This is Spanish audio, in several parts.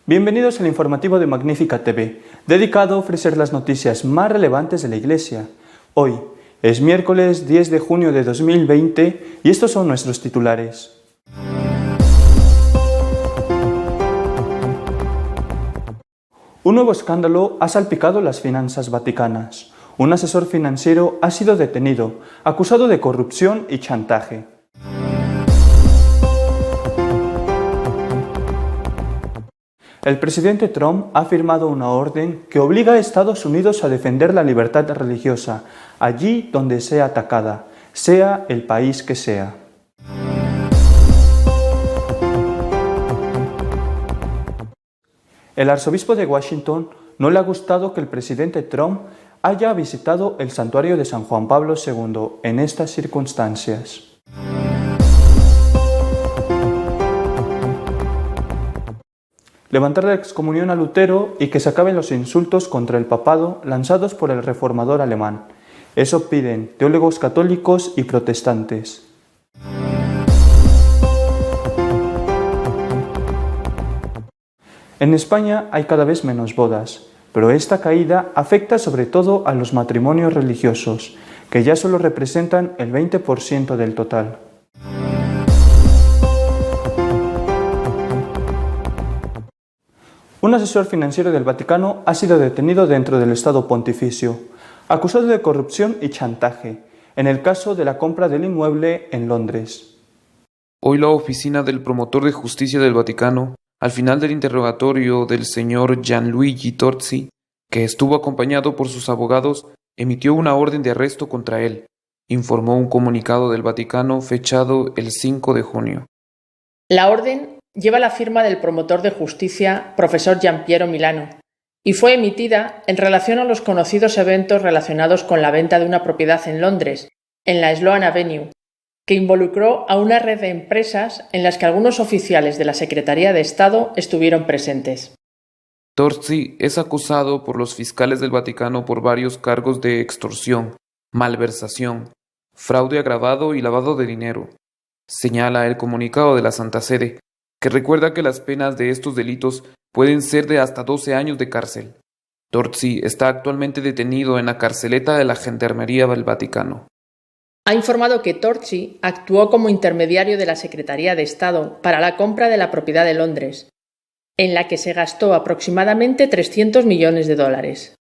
Bienvenidos al informativo de Magnífica TV, dedicado a ofrecer las noticias más relevantes de la Iglesia. Hoy es miércoles 10 de junio de 2020 y estos son nuestros titulares. Un nuevo escándalo ha salpicado las finanzas vaticanas. Un asesor financiero ha sido detenido, acusado de corrupción y chantaje. El presidente Trump ha firmado una orden que obliga a Estados Unidos a defender la libertad religiosa, allí donde sea atacada, sea el país que sea. El arzobispo de Washington no le ha gustado que el presidente Trump haya visitado el santuario de San Juan Pablo II en estas circunstancias. Levantar la excomunión a Lutero y que se acaben los insultos contra el papado lanzados por el reformador alemán. Eso piden teólogos católicos y protestantes. En España hay cada vez menos bodas, pero esta caída afecta sobre todo a los matrimonios religiosos, que ya solo representan el 20% del total. Un asesor financiero del Vaticano ha sido detenido dentro del Estado Pontificio, acusado de corrupción y chantaje, en el caso de la compra del inmueble en Londres. Hoy la oficina del promotor de justicia del Vaticano, al final del interrogatorio del señor Gianluigi Torzi, que estuvo acompañado por sus abogados, emitió una orden de arresto contra él, informó un comunicado del Vaticano fechado el 5 de junio. La orden lleva la firma del promotor de justicia, profesor Giampiero Milano, y fue emitida en relación a los conocidos eventos relacionados con la venta de una propiedad en Londres, en la Sloane Avenue, que involucró a una red de empresas en las que algunos oficiales de la Secretaría de Estado estuvieron presentes. Torzi es acusado por los fiscales del Vaticano por varios cargos de extorsión, malversación, fraude agravado y lavado de dinero. Señala el comunicado de la Santa Sede, que recuerda que las penas de estos delitos pueden ser de hasta 12 años de cárcel. Torzi está actualmente detenido en la carceleta de la Gendarmería del Vaticano. Ha informado que Torzi actuó como intermediario de la Secretaría de Estado para la compra de la propiedad de Londres, en la que se gastó aproximadamente 300 millones de dólares.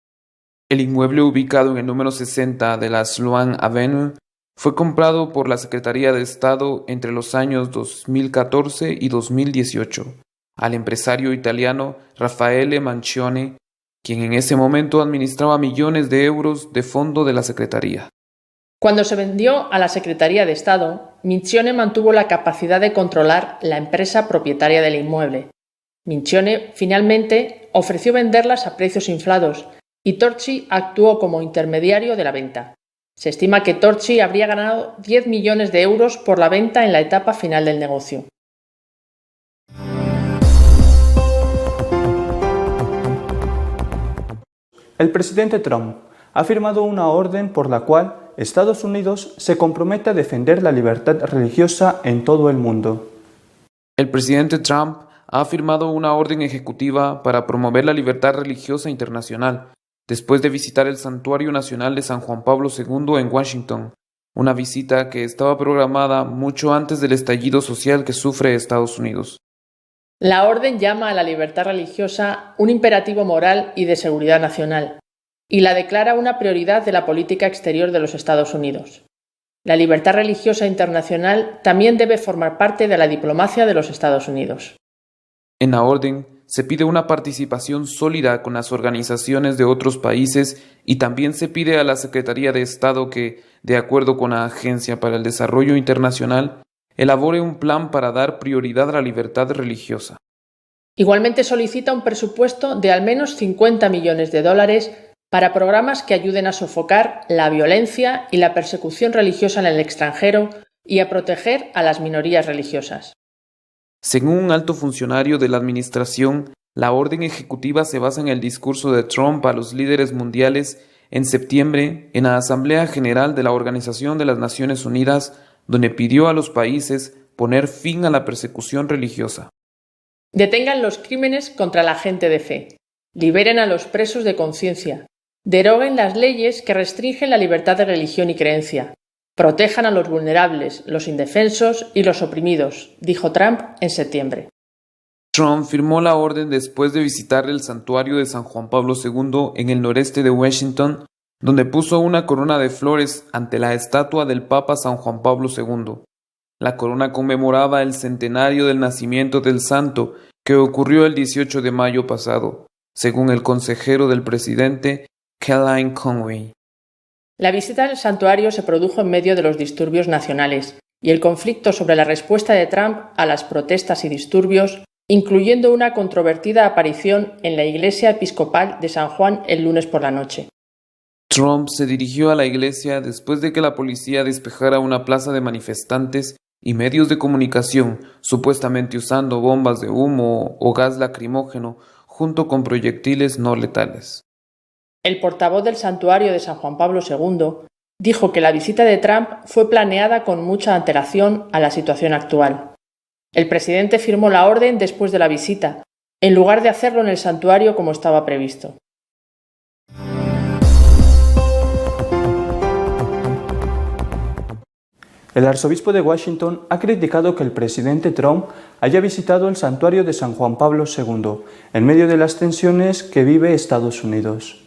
El inmueble ubicado en el número 60 de la Sloane Avenue fue comprado por la Secretaría de Estado entre los años 2014 y 2018 al empresario italiano Raffaele Mancione, quien en ese momento administraba millones de euros de fondo de la Secretaría. Cuando se vendió a la Secretaría de Estado, Mancione mantuvo la capacidad de controlar la empresa propietaria del inmueble. Mancione finalmente ofreció venderlas a precios inflados y Torzi actuó como intermediario de la venta. Se estima que Torzi habría ganado 10 millones de euros por la venta en la etapa final del negocio. El presidente Trump ha firmado una orden por la cual Estados Unidos se compromete a defender la libertad religiosa en todo el mundo. El presidente Trump ha firmado una orden ejecutiva para promover la libertad religiosa internacional, después de visitar el Santuario Nacional de San Juan Pablo II en Washington, una visita que estaba programada mucho antes del estallido social que sufre Estados Unidos. La orden llama a la libertad religiosa un imperativo moral y de seguridad nacional, y la declara una prioridad de la política exterior de los Estados Unidos. La libertad religiosa internacional también debe formar parte de la diplomacia de los Estados Unidos. En la orden se pide una participación sólida con las organizaciones de otros países y también se pide a la Secretaría de Estado que, de acuerdo con la Agencia para el Desarrollo Internacional, elabore un plan para dar prioridad a la libertad religiosa. Igualmente solicita un presupuesto de al menos 50 millones de dólares para programas que ayuden a sofocar la violencia y la persecución religiosa en el extranjero y a proteger a las minorías religiosas. Según un alto funcionario de la administración, la orden ejecutiva se basa en el discurso de Trump a los líderes mundiales en septiembre en la Asamblea General de la Organización de las Naciones Unidas, donde pidió a los países poner fin a la persecución religiosa. Detengan los crímenes contra la gente de fe. Liberen a los presos de conciencia. Deroguen las leyes que restringen la libertad de religión y creencia. Protejan a los vulnerables, los indefensos y los oprimidos, dijo Trump en septiembre. Trump firmó la orden después de visitar el santuario de San Juan Pablo II en el noreste de Washington, donde puso una corona de flores ante la estatua del Papa San Juan Pablo II. La corona conmemoraba el centenario del nacimiento del santo, que ocurrió el 18 de mayo pasado, según el consejero del presidente, Kellyanne Conway. La visita al santuario se produjo en medio de los disturbios nacionales y el conflicto sobre la respuesta de Trump a las protestas y disturbios, incluyendo una controvertida aparición en la iglesia episcopal de San Juan el lunes por la noche. Trump se dirigió a la iglesia después de que la policía despejara una plaza de manifestantes y medios de comunicación, supuestamente usando bombas de humo o gas lacrimógeno, junto con proyectiles no letales. El portavoz del santuario de San Juan Pablo II dijo que la visita de Trump fue planeada con mucha antelación a la situación actual. El presidente firmó la orden después de la visita, en lugar de hacerlo en el santuario como estaba previsto. El arzobispo de Washington ha criticado que el presidente Trump haya visitado el santuario de San Juan Pablo II, en medio de las tensiones que vive Estados Unidos.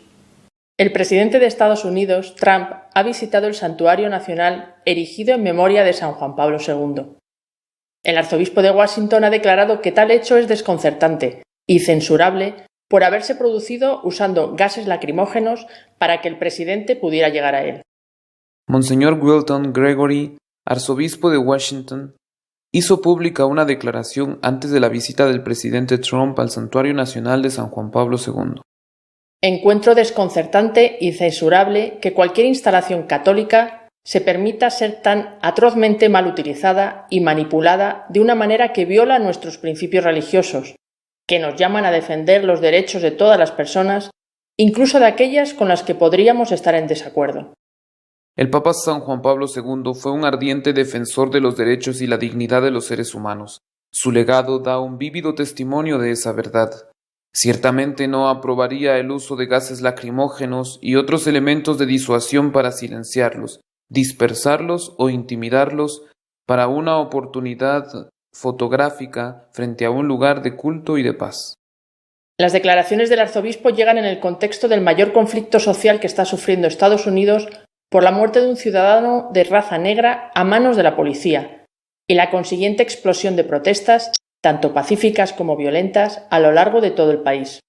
El presidente de Estados Unidos, Trump, ha visitado el santuario nacional erigido en memoria de San Juan Pablo II. El arzobispo de Washington ha declarado que tal hecho es desconcertante y censurable por haberse producido usando gases lacrimógenos para que el presidente pudiera llegar a él. Monseñor Wilton Gregory, arzobispo de Washington, hizo pública una declaración antes de la visita del presidente Trump al Santuario Nacional de San Juan Pablo II. Encuentro desconcertante y censurable que cualquier instalación católica se permita ser tan atrozmente mal utilizada y manipulada de una manera que viola nuestros principios religiosos, que nos llaman a defender los derechos de todas las personas, incluso de aquellas con las que podríamos estar en desacuerdo. El Papa San Juan Pablo II fue un ardiente defensor de los derechos y la dignidad de los seres humanos. Su legado da un vívido testimonio de esa verdad. Ciertamente no aprobaría el uso de gases lacrimógenos y otros elementos de disuasión para silenciarlos, dispersarlos o intimidarlos para una oportunidad fotográfica frente a un lugar de culto y de paz. Las declaraciones del arzobispo llegan en el contexto del mayor conflicto social que está sufriendo Estados Unidos por la muerte de un ciudadano de raza negra a manos de la policía y la consiguiente explosión de protestas, tanto pacíficas como violentas, a lo largo de todo el país.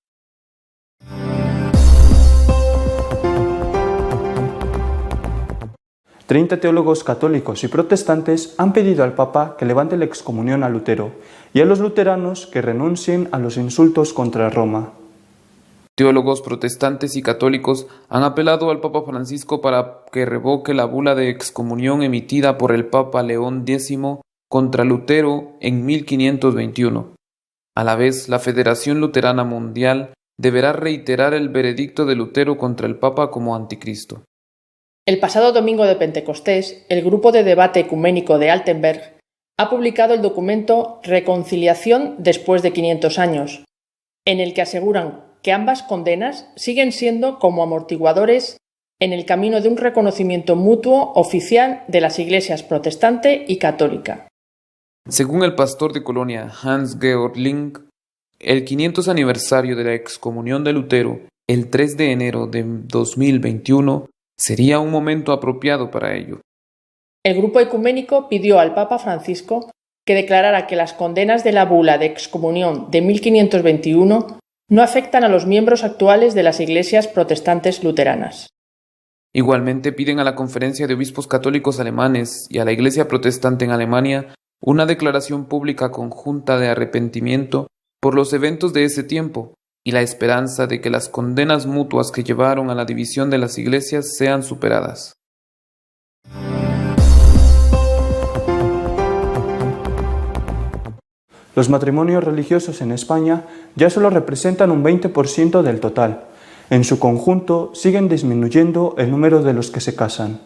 Treinta teólogos católicos y protestantes han pedido al Papa que levante la excomunión a Lutero y a los luteranos que renuncien a los insultos contra Roma. Teólogos protestantes y católicos han apelado al Papa Francisco para que revoque la bula de excomunión emitida por el Papa León X contra Lutero en 1521. A la vez, la Federación Luterana Mundial deberá reiterar el veredicto de Lutero contra el Papa como anticristo. El pasado domingo de Pentecostés, el grupo de debate ecuménico de Altenberg ha publicado el documento Reconciliación después de 500 años, en el que aseguran que ambas condenas siguen siendo como amortiguadores en el camino de un reconocimiento mutuo oficial de las iglesias protestante y católica. Según el pastor de Colonia Hans-Georg Link, el 500 aniversario de la excomunión de Lutero, el 3 de enero de 2021, sería un momento apropiado para ello. El grupo ecuménico pidió al Papa Francisco que declarara que las condenas de la bula de excomunión de 1521 no afectan a los miembros actuales de las iglesias protestantes luteranas. Igualmente piden a la Conferencia de Obispos Católicos Alemanes y a la Iglesia Protestante en Alemania una declaración pública conjunta de arrepentimiento por los eventos de ese tiempo y la esperanza de que las condenas mutuas que llevaron a la división de las iglesias sean superadas. Los matrimonios religiosos en España ya solo representan un 20% del total. En su conjunto siguen disminuyendo el número de los que se casan.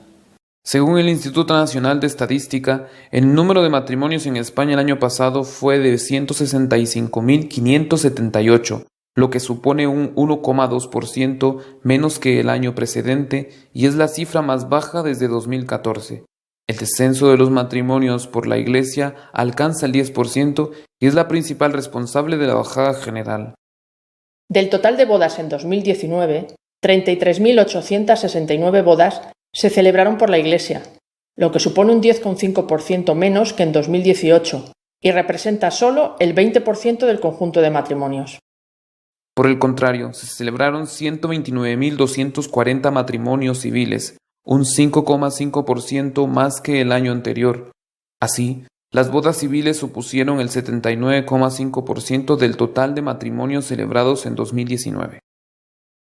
Según el Instituto Nacional de Estadística, el número de matrimonios en España el año pasado fue de 165.578, lo que supone un 1,2% menos que el año precedente y es la cifra más baja desde 2014. El descenso de los matrimonios por la Iglesia alcanza el 10% y es la principal responsable de la bajada general. Del total de bodas en 2019, 33.869 bodas se celebraron por la Iglesia, lo que supone un 10,5% menos que en 2018 y representa solo el 20% del conjunto de matrimonios. Por el contrario, se celebraron 129.240 matrimonios civiles, un 5,5% más que el año anterior. Así, las bodas civiles supusieron el 79,5% del total de matrimonios celebrados en 2019.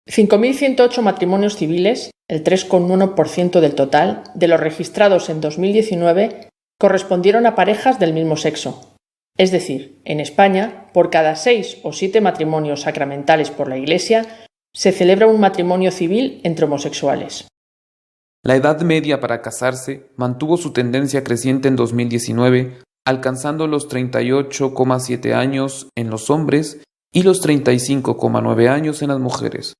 5.108 matrimonios civiles, el 3,1% del total de los registrados en 2019, correspondieron a parejas del mismo sexo. Es decir, en España, por cada 6 o 7 matrimonios sacramentales por la Iglesia, se celebra un matrimonio civil entre homosexuales. La edad media para casarse mantuvo su tendencia creciente en 2019, alcanzando los 38,7 años en los hombres y los 35,9 años en las mujeres.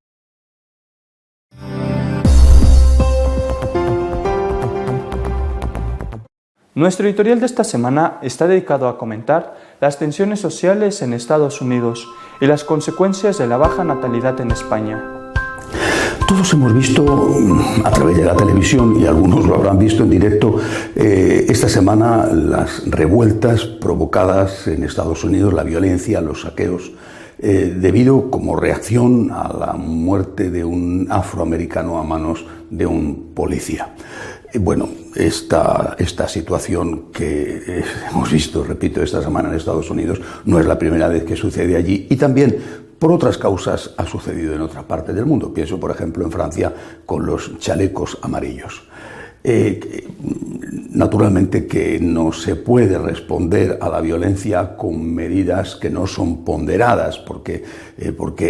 Nuestro editorial de esta semana está dedicado a comentar las tensiones sociales en Estados Unidos y las consecuencias de la baja natalidad en España. Todos hemos visto a través de la televisión, y algunos lo habrán visto en directo, esta semana las revueltas provocadas en Estados Unidos, la violencia, los saqueos, debido como reacción a la muerte de un afroamericano a manos de un policía. Bueno, esta situación que hemos visto, repito, esta semana en Estados Unidos no es la primera vez que sucede allí y también por otras causas ha sucedido en otra parte del mundo. Pienso, por ejemplo, en Francia con los chalecos amarillos. Naturalmente que no se puede responder a la violencia con medidas que no son ponderadas, porque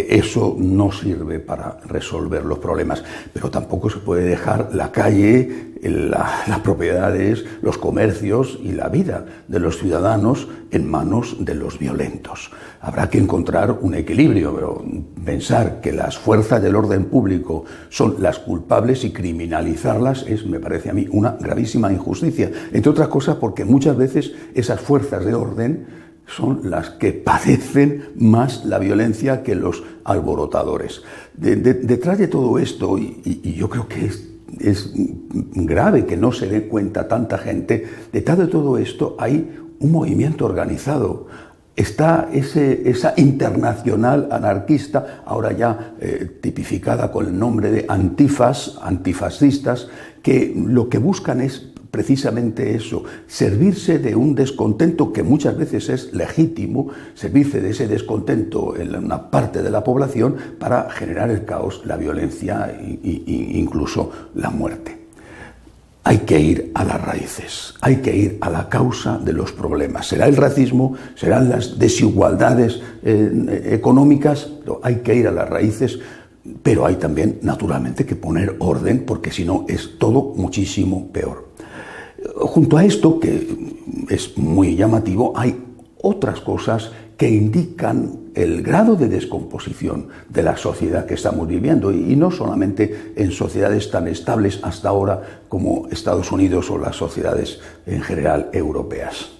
eso no sirve para resolver los problemas. Pero tampoco se puede dejar la calle, las propiedades, los comercios y la vida de los ciudadanos en manos de los violentos. Habrá que encontrar un equilibrio, pero pensar que las fuerzas del orden público son las culpables y criminalizarlas es, me parece a mí, una gravísima injusticia. Entre otras cosas porque muchas veces esas fuerzas de orden son las que padecen más la violencia que los alborotadores. Detrás de todo esto, y yo creo que es grave que no se dé cuenta tanta gente, detrás de todo esto hay un movimiento organizado. Está esa internacional anarquista, ahora ya tipificada con el nombre de antifas, antifascistas, que lo que buscan es precisamente eso, servirse de un descontento que muchas veces es legítimo, servirse de ese descontento en una parte de la población para generar el caos, la violencia e incluso la muerte. Hay que ir a las raíces, hay que ir a la causa de los problemas. Será el racismo, serán las desigualdades económicas, pero hay que ir a las raíces, pero hay también, naturalmente, que poner orden, porque si no es todo muchísimo peor. Junto a esto, que es muy llamativo, hay otras cosas que indican el grado de descomposición de la sociedad que estamos viviendo, y no solamente en sociedades tan estables hasta ahora como Estados Unidos o las sociedades en general europeas.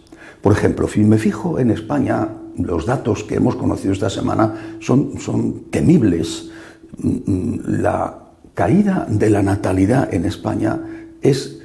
Por ejemplo, si me fijo en España, los datos que hemos conocido esta semana son temibles. La caída de la natalidad en España es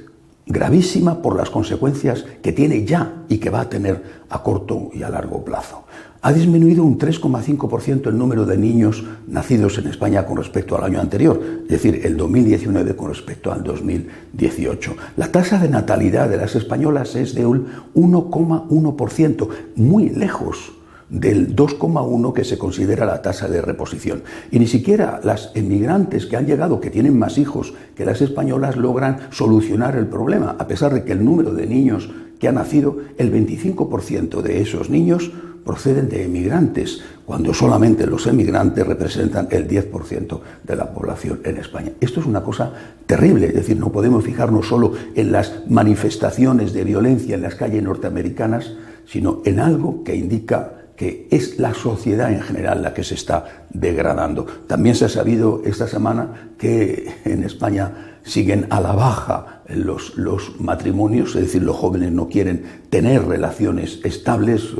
gravísima por las consecuencias que tiene ya y que va a tener a corto y a largo plazo. Ha disminuido un 3,5% el número de niños nacidos en España con respecto al año anterior, es decir, el 2019 con respecto al 2018. La tasa de natalidad de las españolas es de un 1,1%, muy lejos del 2,1% que se considera la tasa de reposición. Y ni siquiera las emigrantes que han llegado, que tienen más hijos que las españolas, logran solucionar el problema, a pesar de que el número de niños que ha nacido, el 25% de esos niños proceden de emigrantes, cuando solamente los emigrantes representan el 10% de la población en España. Esto es una cosa terrible, es decir, no podemos fijarnos solo en las manifestaciones de violencia en las calles norteamericanas, sino en algo que indica que es la sociedad en general la que se está degradando. También se ha sabido esta semana que en España siguen a la baja los matrimonios, es decir, los jóvenes no quieren tener relaciones estables,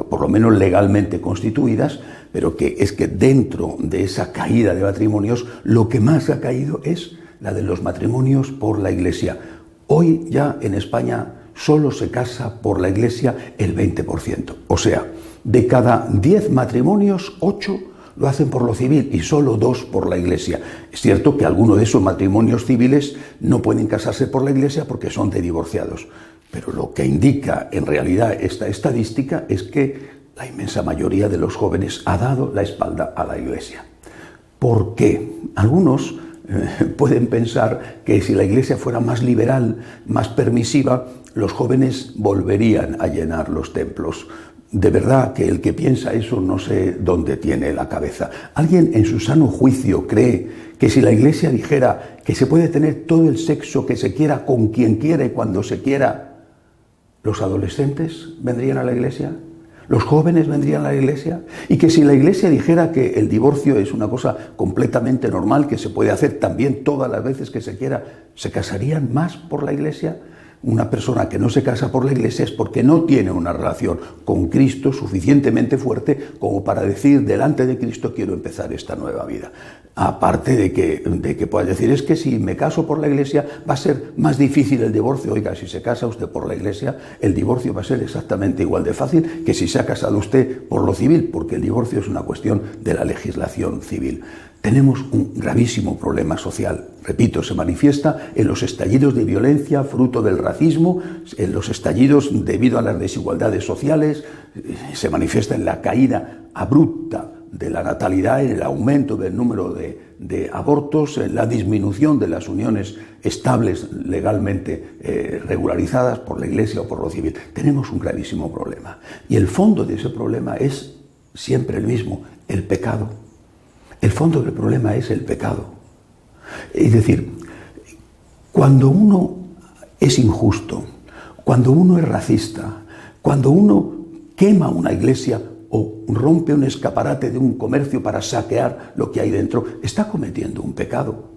por lo menos legalmente constituidas, pero que es que dentro de esa caída de matrimonios, lo que más ha caído es la de los matrimonios por la Iglesia. Hoy ya en España solo se casa por la Iglesia el 20%. O sea, de cada 10 matrimonios, 8 lo hacen por lo civil y solo 2 por la Iglesia. Es cierto que algunos de esos matrimonios civiles no pueden casarse por la Iglesia porque son de divorciados. Pero lo que indica en realidad esta estadística es que la inmensa mayoría de los jóvenes ha dado la espalda a la Iglesia. ¿Por qué? Algunos pueden pensar que si la Iglesia fuera más liberal, más permisiva, los jóvenes volverían a llenar los templos. De verdad que el que piensa eso no sé dónde tiene la cabeza. ¿Alguien en su sano juicio cree que si la Iglesia dijera que se puede tener todo el sexo que se quiera con quien quiera y cuando se quiera, los adolescentes vendrían a la Iglesia? ¿Los jóvenes vendrían a la Iglesia? Y que si la Iglesia dijera que el divorcio es una cosa completamente normal, que se puede hacer también todas las veces que se quiera, ¿se casarían más por la Iglesia? Una persona que no se casa por la Iglesia es porque no tiene una relación con Cristo suficientemente fuerte como para decir delante de Cristo quiero empezar esta nueva vida. Aparte de que puedas decir, es que si me caso por la Iglesia va a ser más difícil el divorcio. Oiga, si se casa usted por la Iglesia, el divorcio va a ser exactamente igual de fácil que si se ha casado usted por lo civil, porque el divorcio es una cuestión de la legislación civil. Tenemos un gravísimo problema social. Repito, se manifiesta en los estallidos de violencia fruto del racismo, en los estallidos debido a las desigualdades sociales, se manifiesta en la caída abrupta de la natalidad, en el aumento del número de abortos, en la disminución de las uniones estables legalmente regularizadas por la Iglesia o por lo civil. Tenemos un gravísimo problema. Y el fondo de ese problema es siempre el mismo, el pecado. El fondo del problema es el pecado. Es decir, cuando uno es injusto, cuando uno es racista, cuando uno quema una iglesia o rompe un escaparate de un comercio para saquear lo que hay dentro, está cometiendo un pecado.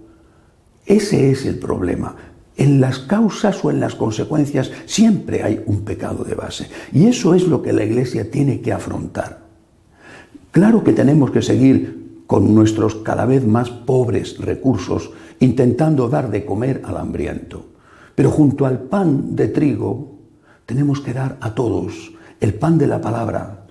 Ese es el problema. En las causas o en las consecuencias siempre hay un pecado de base. Y eso es lo que la Iglesia tiene que afrontar. Claro que tenemos que seguir con nuestros cada vez más pobres recursos, intentando dar de comer al hambriento. Pero junto al pan de trigo, tenemos que dar a todos el pan de la palabra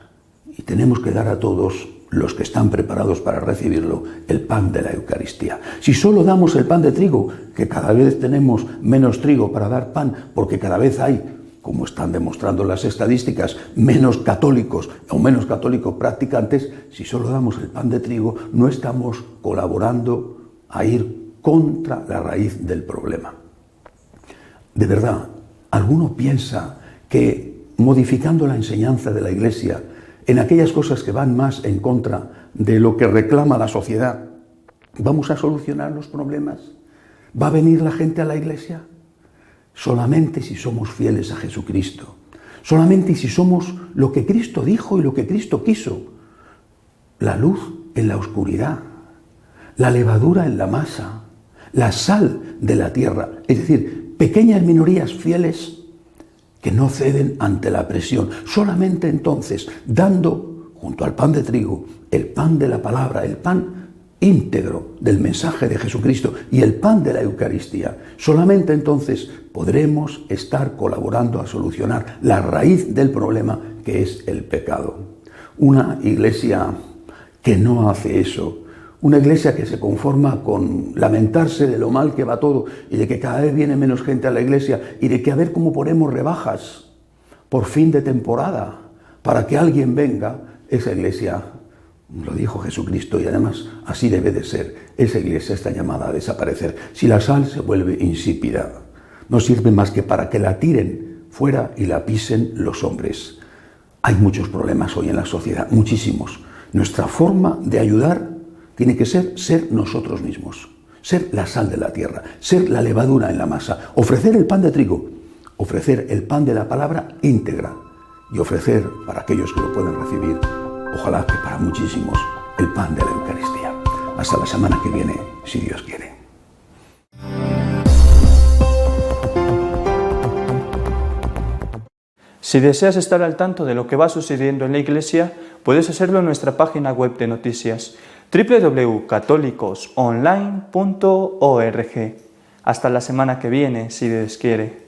y tenemos que dar a todos los que están preparados para recibirlo, el pan de la Eucaristía. Si solo damos el pan de trigo, que cada vez tenemos menos trigo para dar pan, porque cada vez hay, como están demostrando las estadísticas, menos católicos o menos católicos practicantes, si solo damos el pan de trigo, no estamos colaborando a ir contra la raíz del problema. De verdad, ¿alguno piensa que modificando la enseñanza de la Iglesia en aquellas cosas que van más en contra de lo que reclama la sociedad, vamos a solucionar los problemas? ¿Va a venir la gente a la Iglesia? Solamente si somos fieles a Jesucristo, solamente si somos lo que Cristo dijo y lo que Cristo quiso, la luz en la oscuridad, la levadura en la masa, la sal de la tierra, es decir, pequeñas minorías fieles que no ceden ante la presión. Solamente entonces, dando junto al pan de trigo, el pan de la palabra, el pan íntegro del mensaje de Jesucristo y el pan de la Eucaristía, solamente entonces podremos estar colaborando a solucionar la raíz del problema que es el pecado. Una iglesia que no hace eso, una iglesia que se conforma con lamentarse de lo mal que va todo y de que cada vez viene menos gente a la iglesia y de que a ver cómo ponemos rebajas por fin de temporada para que alguien venga, esa iglesia, lo dijo Jesucristo y además así debe de ser, esa iglesia está llamada a desaparecer. Si la sal se vuelve insípida, no sirve más que para que la tiren fuera y la pisen los hombres. Hay muchos problemas hoy en la sociedad, muchísimos. Nuestra forma de ayudar tiene que ser nosotros mismos, ser la sal de la tierra, ser la levadura en la masa, ofrecer el pan de trigo, ofrecer el pan de la palabra íntegra y ofrecer para aquellos que lo pueden recibir, ojalá que para muchísimos, el pan de la Eucaristía. Hasta la semana que viene, si Dios quiere. Si deseas estar al tanto de lo que va sucediendo en la Iglesia, puedes hacerlo en nuestra página web de noticias www.católicosonline.org. Hasta la semana que viene, si Dios quiere.